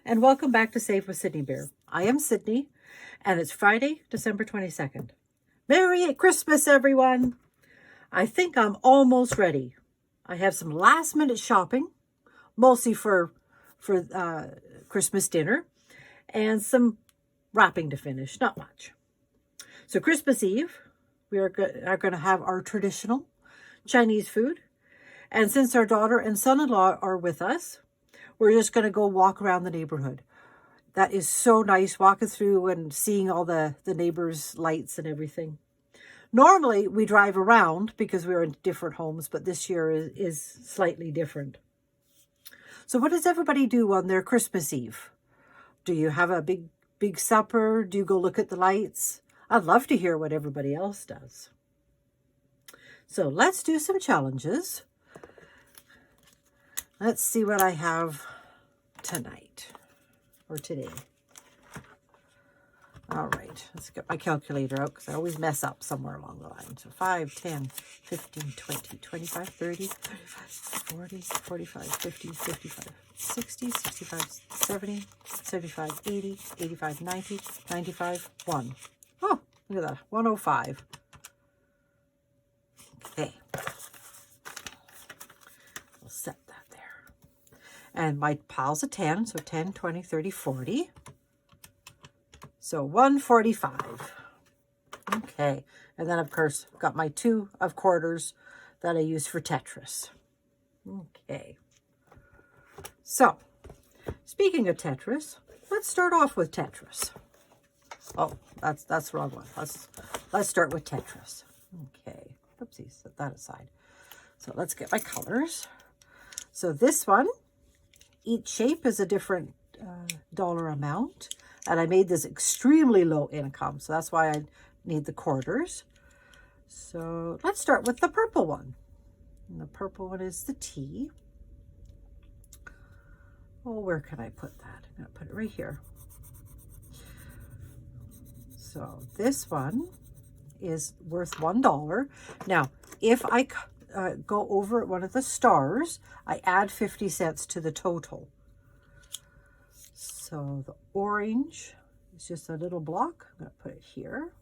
and welcome back to Save with Sydney Bear. I am Sydney, and it's Friday, December 22nd. Merry Christmas, everyone! I think I'm almost ready. I have some last-minute shopping, mostly for Christmas dinner, and some wrapping to finish, not much. So Christmas Eve, we are going to have our traditional Chinese food, and since our daughter and son-in-law are with us, we're just going to go walk around the neighborhood. That is so nice, walking through and seeing all the neighbors' lights and everything. Normally, we drive around because we're in different homes, but this year is slightly different. So what does everybody do on their Christmas Eve? Do you have a big supper? Do you go look at the lights? I'd love to hear what everybody else does. So let's do some challenges. Let's see what I have tonight or today. All right, let's get my calculator out because I always mess up somewhere along the line. So 5, 10, 15, 20, 25, 30, 35, 40, 45, 50, 55, 60, 65, 70, 75, 80, 85, 90, 95, 1. Oh, look at that, 105. Okay. We'll set that there. And my pile's a 10, so 10, 20, 30, 40. So 145. Okay. And then, of course, I've got my 2 of quarters that I use for Tetris. Okay. So, speaking of Tetris, let's start off with Tetris. Oh, that's the wrong one. Let's start with Tetris. Okay. Oopsies, set that aside. So let's get my colors. So this one, each shape is a different dollar amount. And I made this extremely low income, so that's why I need the quarters. So let's start with the purple one. And the purple one is the T. Oh, where can I put that? I'm going to put it right here. So this one is worth $1. Now, if I go over at one of the stars, I add 50 cents to the total. So the orange is just a little block. I'm going to put it here.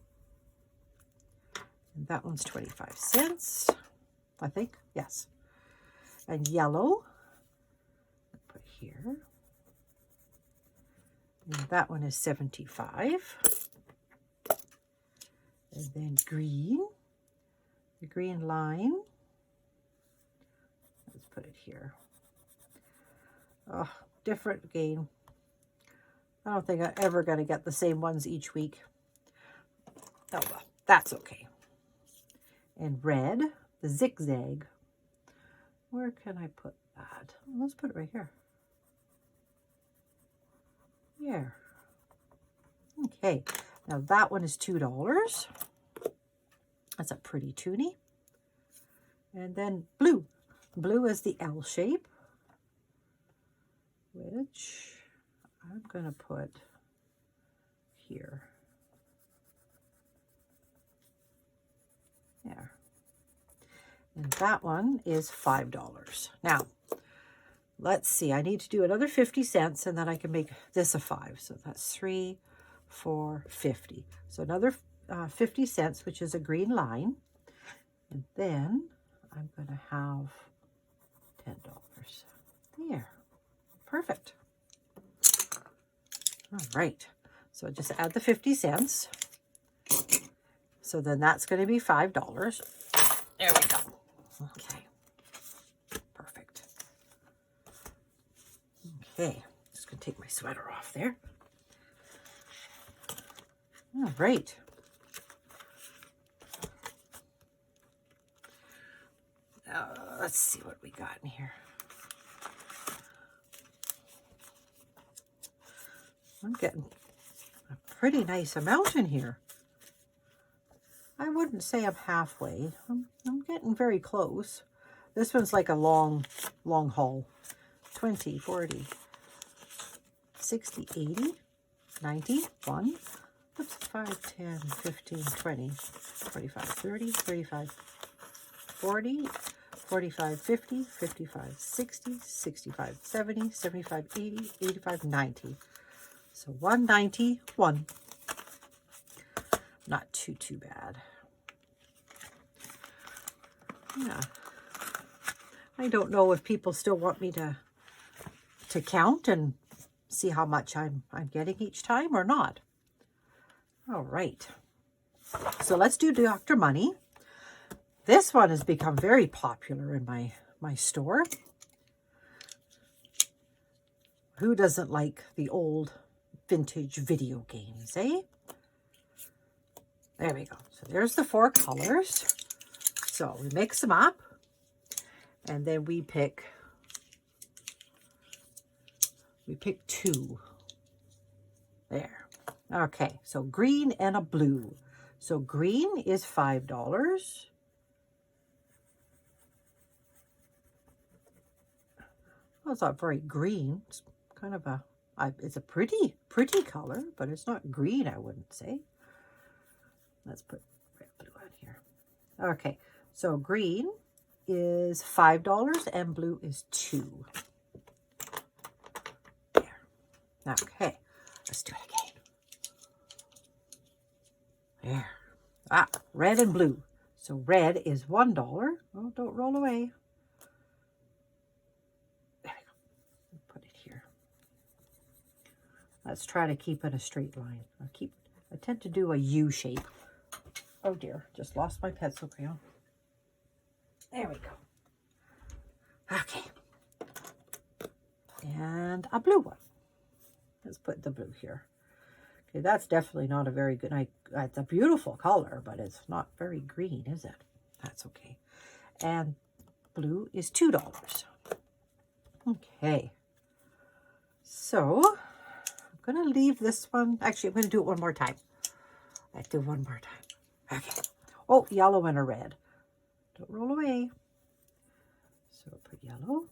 And that one's 25 cents, I think. Yes. And yellow, I'll put here. And that one is 75. And then green, the green line. Let's put it here. Oh, different again. I don't think I'm ever going to get the same ones each week. Oh, well, that's okay. And red, the zigzag. Where can I put that? Let's put it right here. Here. Okay. Now that one is $2. That's a pretty toonie. And then blue. Blue is the L shape, which I'm going to put here. There. And that one is $5. Now, let's see. I need to do another 50 cents and then I can make this a 5. So that's 3, 4, 50. So another 50 cents, which is a green line. And then I'm going to have $10. There. Perfect. All right, so just add the 50 cents. So then that's going to be $5. There we go. Okay, perfect. Okay, just going to take my sweater off there. All right. Let's see what we got in here. I'm getting a pretty nice amount in here. I wouldn't say I'm halfway. I'm getting very close. This one's like a long haul. 20, 40, 60, 80, 90, 1. Oops, 5, 10, 15, 20, 25, 30, 35, 40, 45, 50, 55, 60, 65, 70, 75, 80, 85, 90. So 191. Not too bad. Yeah. I don't know if people still want me to count and see how much I'm getting each time or not. All right. So let's do Dr. Money. This one has become very popular in my store. Who doesn't like the old vintage video games, eh? There we go. So there's the 4 colors. So we mix them up, and then we pick 2. There. Okay, so green and a blue. So green is $5. Well, it's not very green. It's kind of it's a pretty color, but it's not green, I wouldn't say. Let's put red, blue on here. Okay, so green is $5 and blue is $2. There. Okay, let's do it again. There. Ah, red and blue. So red is $1. Oh, don't roll away. There we go. Put it here. Let's try to keep it a straight line. I tend to do a U shape. Oh dear, just lost my pencil crayon. There we go. Okay. And a blue one. Let's put the blue here. Okay, that's definitely not a very good, it's a beautiful color, but it's not very green, is it? That's okay. And blue is $2. Okay. So, I'm going to leave this one. Actually, I'm going to do it one more time. Let's do one more time. Okay. Oh, yellow and a red. Don't roll away. So put yellow.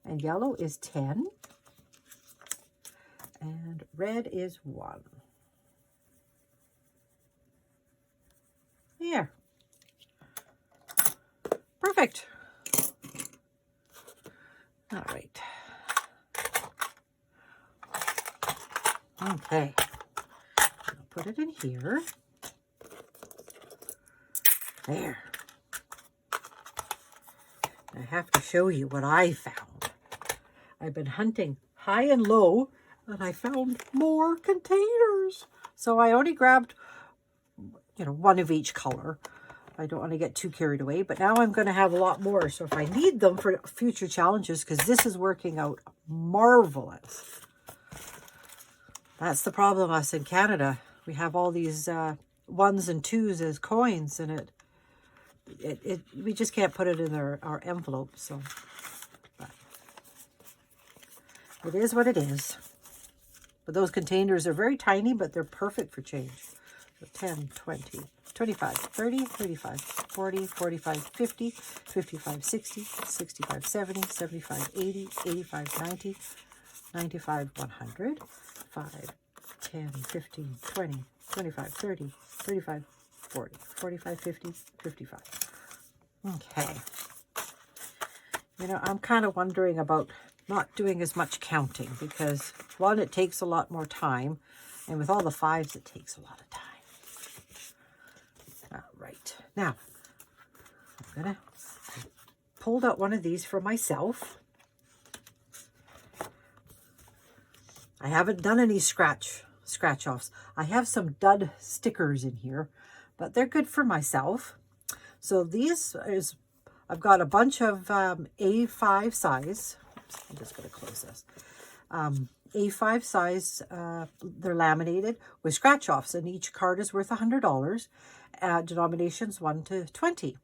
And yellow is 10. And red is 1. There. Perfect. All right. Okay. I'll put it in here. There. I have to show you what I found. I've been hunting high and low, and I found more containers. So I only grabbed, one of each color. I don't want to get too carried away, but now I'm going to have a lot more. So if I need them for future challenges, because this is working out marvelous. That's the problem, us in Canada. We have all these 1s and 2s as coins, and we just can't put it in our envelope. So but it is what it is. But those containers are very tiny, but they're perfect for change. So 10, 20, 25, 30, 35, 40, 45, 50, 55, 60, 65, 70, 75, 80, 85, 90, 95, 100, 5, 10, 15, 20, 25, 30, 35, 40, 45, 50, 55. Okay. I'm kind of wondering about not doing as much counting because, one, it takes a lot more time, and with all the 5s, it takes a lot of time. All right. Now, I pulled out one of these for myself. I haven't done any scratch offs. I have some dud stickers in here, but they're good for myself. So I've got a bunch of A5 size. Oops, I'm just going to close this. A5 size, they're laminated with scratch offs, and each card is worth $100. Denominations 1 to 20.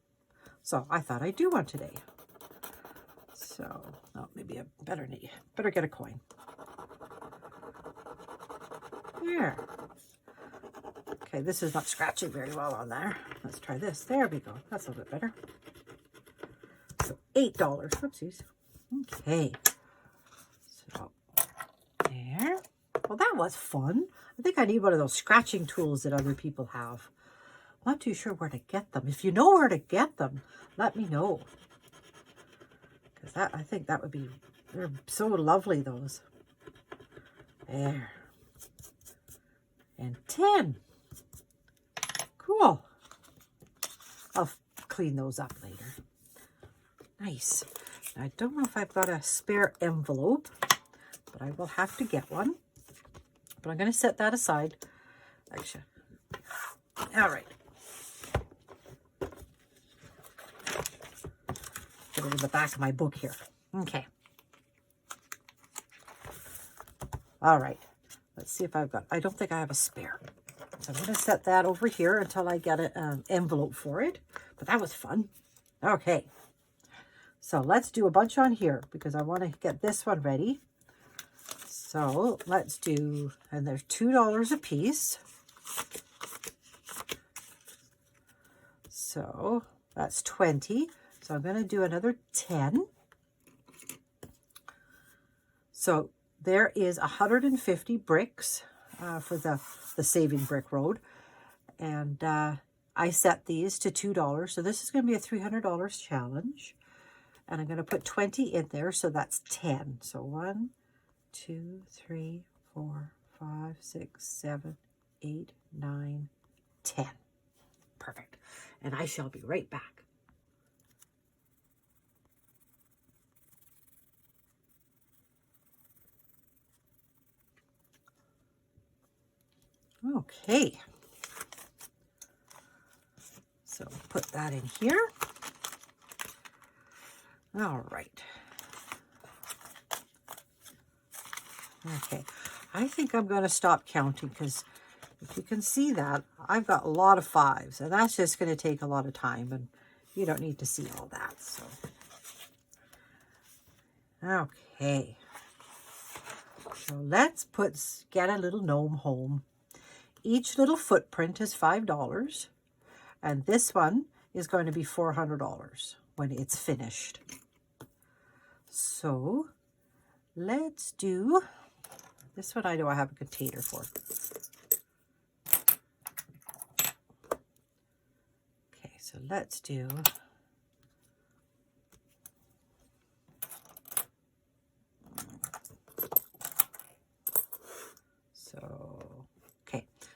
So I thought I'd do one today. So maybe I better get a coin. There. Okay, this is not scratching very well on there. Let's try this. There we go. That's a little bit better. So $8. Whoopsies. Okay. So there. Well, that was fun. I think I need one of those scratching tools that other people have. not too sure where to get them. If you know where to get them, let me know. Because I think that would be, they're so lovely, those. There. And 10. Cool. I'll clean those up later. Nice. I don't know if I've got a spare envelope, but I will have to get one. But I'm going to set that aside. Actually. All right. Put it in the back of my book here. Okay. All right. Let's see if I've got, I don't think I have a spare. So I'm going to set that over here until I get an envelope for it. But that was fun. Okay. So let's do a bunch on here because I want to get this one ready. So let's do, and they're $2 a piece. So that's 20. So I'm going to do another 10. So there is 150 bricks for the Saving Brick Road. And I set these to $2. So this is going to be a $300 challenge. And I'm going to put 20 in there. So that's 10. So 1, 2, 3, 4, 5, 6, 7, 8, 9, 10. Perfect. And I shall be right back. Okay. So put that in here. All right. Okay. I think I'm going to stop counting because if you can see that, I've got a lot of 5s, and that's just going to take a lot of time, and you don't need to see all that. So, okay. So let's get a little gnome home. Each little footprint is $5, and this one is going to be $400 when it's finished. So let's do this one. I know I have a container for. Okay, so let's do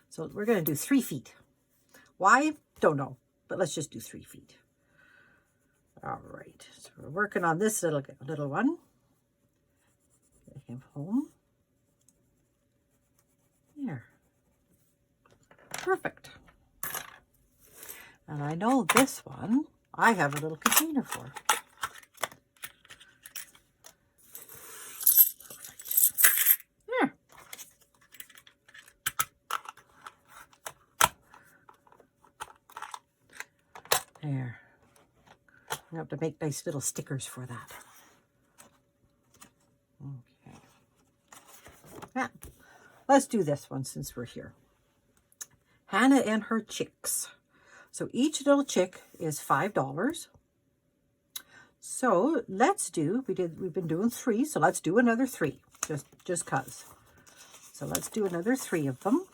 so we're going to do 3 feet. Why? Don't know, but let's just do 3 feet. All right, so we're working on this little one. Get him home. There. Perfect. And I know this one I have a little container for. There. There. I have to make nice little stickers for that. Okay. Yeah. Let's do this one since we're here. Hannah and her chicks. So each little chick is $5. So let's do, we've been doing 3, so let's do another 3, just cause. So let's do another 3 of them.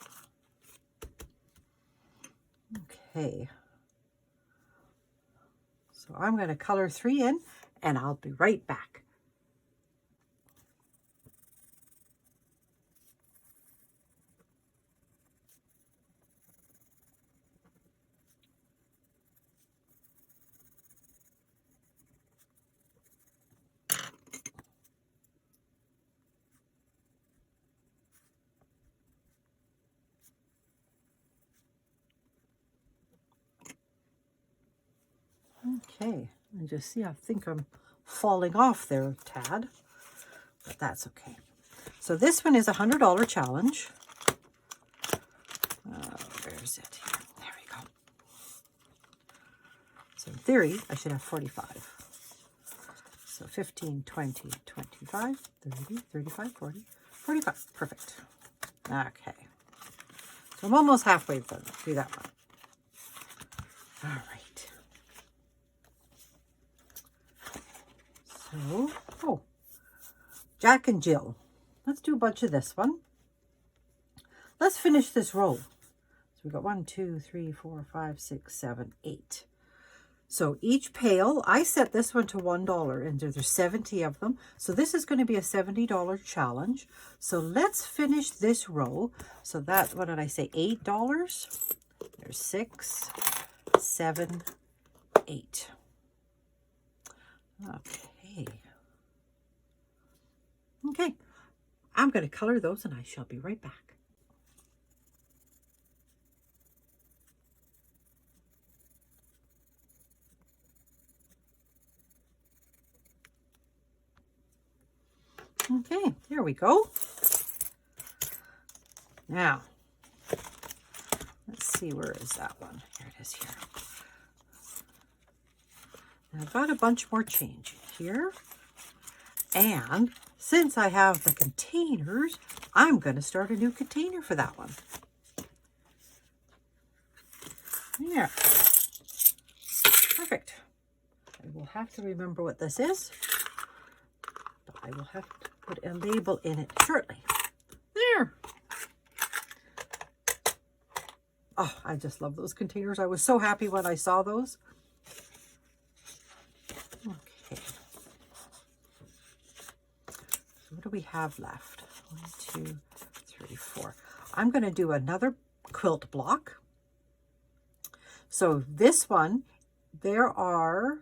Okay. So I'm going to color 3 in, and I'll be right back. Okay, and just see, I think I'm falling off there a tad, but that's okay. So this one is a $100 challenge. Where is it? Here. There we go. So in theory, I should have 45. So 15, 20, 25, 30, 35, 40, 45. Perfect. Okay. So I'm almost halfway done. Do that one. All right. So, oh, Jack and Jill. Let's do a bunch of this one. Let's finish this row. So we got 1, 2, 3, 4, 5, 6, 7, 8. So each pail, I set this one to $1 and there's 70 of them. So this is going to be a $70 challenge. So let's finish this row. So that, what did I say? $8. There's 6, 7, 8. Okay. Okay. I'm going to color those and I shall be right back. Okay, there we go. Now, let's see, where is that one? Here it is here. Now, I've got a bunch more change here. And since I have the containers, I'm going to start a new container for that one. There. Perfect. I will have to remember what this is. But I will have to put a label in it shortly. There. Oh, I just love those containers. I was so happy when I saw those. Okay. So what do we have left? 1, 2, 3, 4. I'm going to do another quilt block. So this one, there are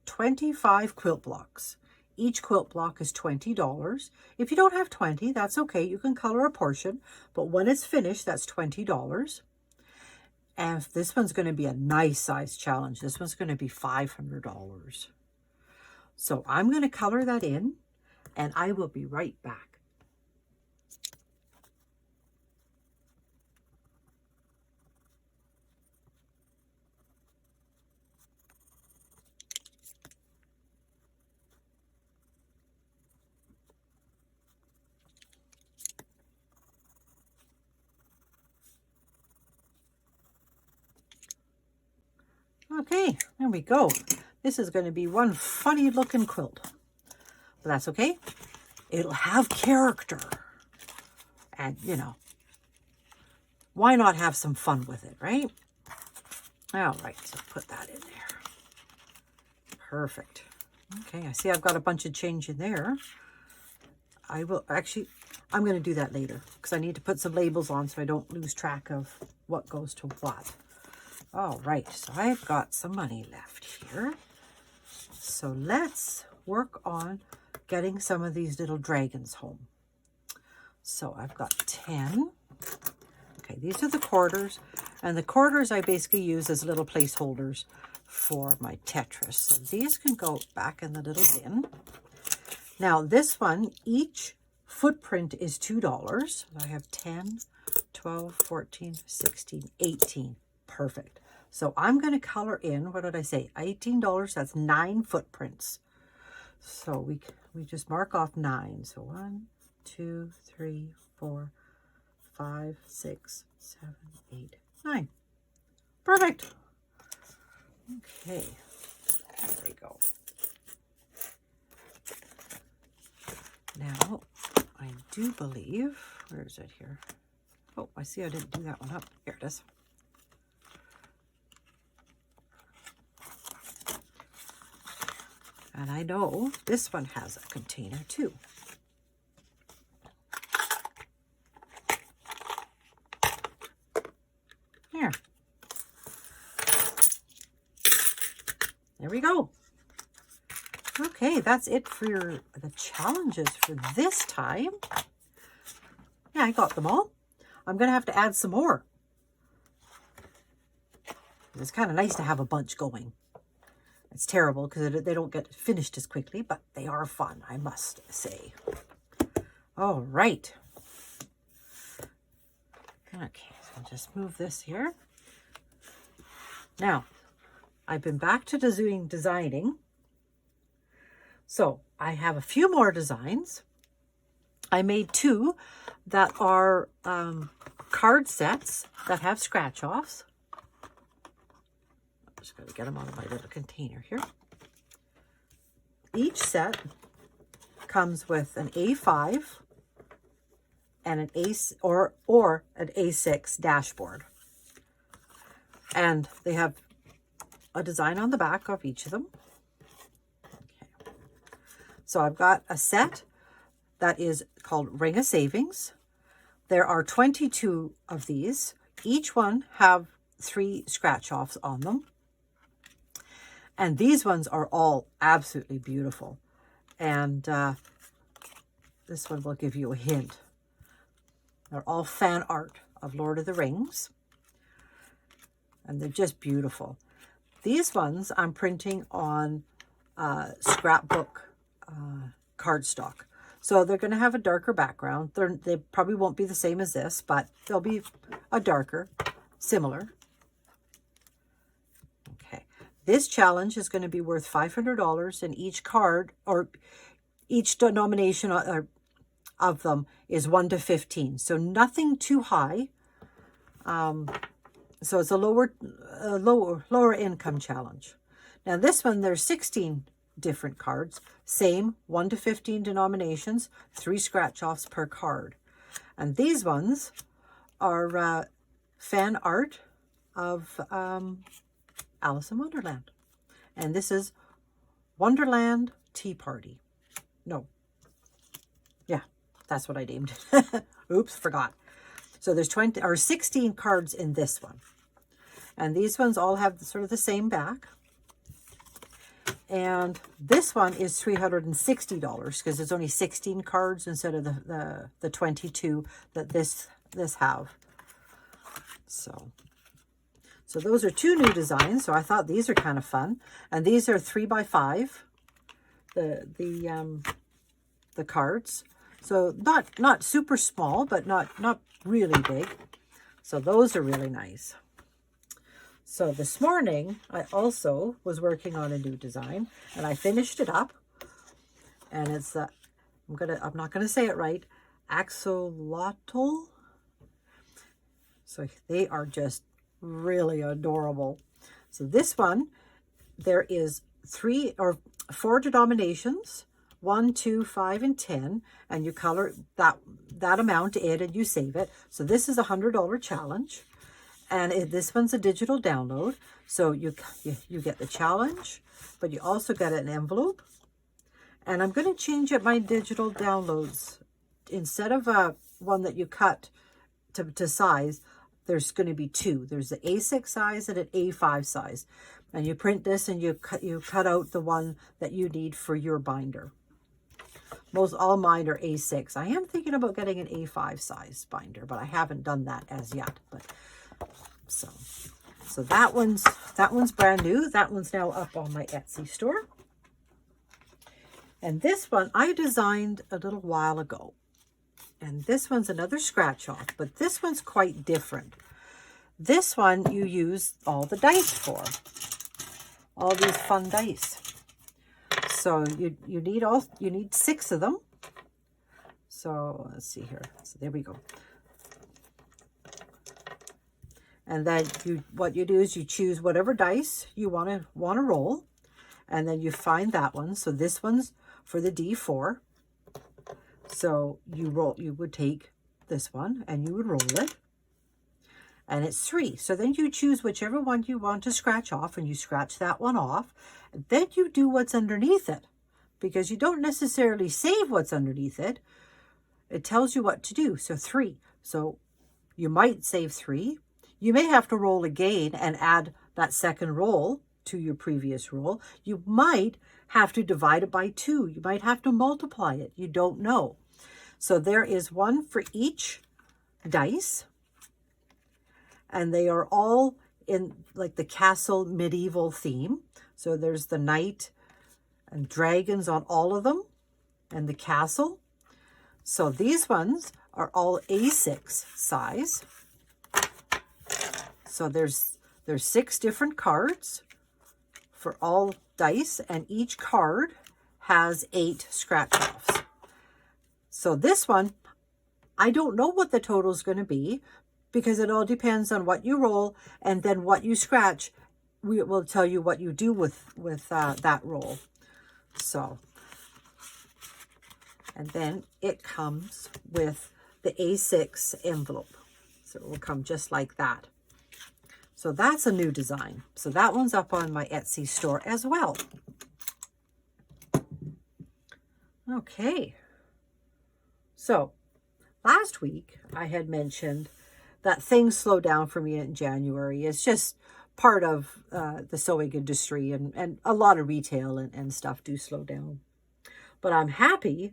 25 quilt blocks. Each quilt block is $20. If you don't have 20, that's okay. You can color a portion, but when it's finished, that's $20. And this one's going to be a nice size challenge. This one's going to be $500. So I'm going to color that in, and I will be right back. Okay, there we go. This is going to be one funny looking quilt, but that's okay. It'll have character. And, you know, why not have some fun with it, right? All right, so put that in there. Perfect. Okay, I see I've got a bunch of change in there. I will actually, I'm going to do that later because I need to put some labels on so I don't lose track of what goes to what. All right, so I've got some money left here. So let's work on getting some of these little dragons home. So I've got 10. Okay, these are the quarters. And the quarters I basically use as little placeholders for my Tetris. So these can go back in the little bin. Now this one, each footprint is $2. I have 10, 12, 14, 16, 18. Perfect. So I'm going to color in, what did I say? $18, that's 9 footprints. So we just mark off 9. So 1, 2, 3, 4, 5, 6, 7, 8, 9. Perfect. Okay, there we go. Now, I do believe, where is it here? Oh, I see I didn't do that one up. Here it is. And I know this one has a container too. There. There we go. Okay, that's it for the challenges for this time. Yeah, I got them all. I'm going to have to add some more. It's kind of nice to have a bunch going. It's terrible because they don't get finished as quickly, but they are fun, I must say. All right. Okay, so I'll just move this here. Now, I've been back to doing designing. So I have a few more designs. I made 2 that are card sets that have scratch-offs. I'm just going to get them out of my little container here. Each set comes with an A5 and an or an A6 dashboard. And they have a design on the back of each of them. Okay. So I've got a set that is called Ring of Savings. There are 22 of these. Each one have 3 scratch offs on them. And these ones are all absolutely beautiful. And this one will give you a hint. They're all fan art of Lord of the Rings. And they're just beautiful. These ones I'm printing on scrapbook cardstock. So they're going to have a darker background. They probably won't be the same as this, but they'll be a darker, similar. Okay. This challenge is going to be worth $500, and each card, or each denomination of them, is 1 to 15. So nothing too high. So it's a lower income challenge. Now this one, there's 16 different cards, same 1 to 15 denominations, 3 scratch offs per card. And these ones are fan art of Alice in Wonderland. And this is Wonderland Tea Party. No. Yeah, that's what I named it. Oops, forgot. So there's 16 cards in this one. And these ones all have sort of the same back. And this one is $360 because there's only 16 cards instead of the 22 that this have. So those are 2 new designs. So I thought these are kind of fun. And these are 3 by 5. The cards. So not super small, but not really big. So those are really nice. So this morning, I also was working on a new design, and I finished it up. And it's I'm not gonna say it right, axolotl. So they are just really adorable. So this one, there is 3 or 4 denominations, 1, 2, 5, and 10, and you color that amount in and you save it. So this is a $100 challenge. And this one's a digital download. So you get the challenge, but you also get an envelope. And I'm going to change up my digital downloads. Instead of one that you cut to size, there's going to be 2. There's the A6 size and an A5 size. And you print this and you cut out the one that you need for your binder. All mine are A6. I am thinking about getting an A5 size binder, but I haven't done that as yet. But so that one's brand new. That one's now up on my Etsy store. And this one I designed a little while ago. And this one's another scratch off, but this one's quite different. This one you use all the dice for. All these fun dice. So you need 6 of them. So let's see here. So there we go. And then what you do is you choose whatever dice you want to roll, and then you find that one. So this one's for the D4. So you would take this one and you would roll it, and it's 3. So then you choose whichever one you want to scratch off, and you scratch that one off. And then you do what's underneath it, because you don't necessarily save what's underneath it. It tells you what to do. So 3. So you might save 3. You may have to roll again and add that second roll to your previous roll. You might have to divide it by 2. You might have to multiply it. You don't know. So there is one for each dice. And they are all in like the castle medieval theme. So there's the knight and dragons on all of them, and the castle. So these ones are all A6 size. So there's 6 different cards for all dice, and each card has 8 scratch offs. So this one, I don't know what the total is going to be, because it all depends on what you roll, and then what you scratch. We will tell you what you do with that roll. So, and then it comes with the A6 envelope. So it will come just like that. So that's a new design. So that one's up on my Etsy store as well. Okay. So last week I had mentioned that things slow down for me in January. It's just part of the sewing industry, and a lot of retail and stuff do slow down. But I'm happy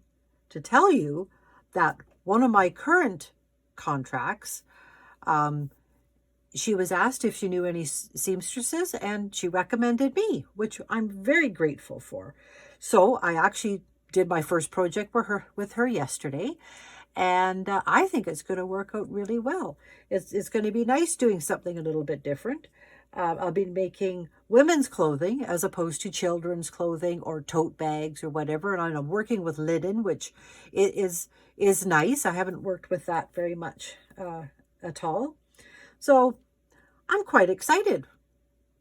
to tell you that one of my current contracts, she was asked if she knew any seamstresses, and she recommended me, which I'm very grateful for. So I actually did my first project with her yesterday, and I think it's going to work out really well. It's going to be nice doing something a little bit different. I'll be making women's clothing as opposed to children's clothing or tote bags or whatever. And I'm working with linen, which is nice. I haven't worked with that very much at all. So I'm quite excited.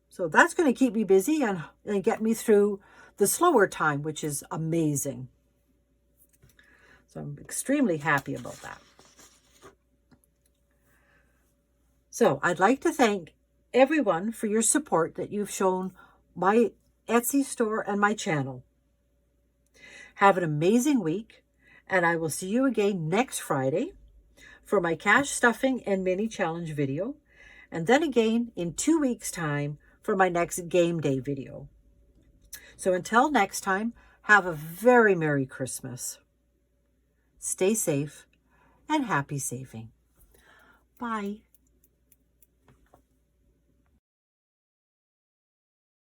So that's going to keep me busy and get me through the slower time, which is amazing. So I'm extremely happy about that. So I'd like to thank everyone for your support that you've shown my Etsy store and my channel. Have an amazing week, and I will see you again next Friday for my cash stuffing and mini challenge video, and then again in 2 weeks' time for my next game day video. So until next time, have a very Merry Christmas. Stay safe and happy saving. Bye.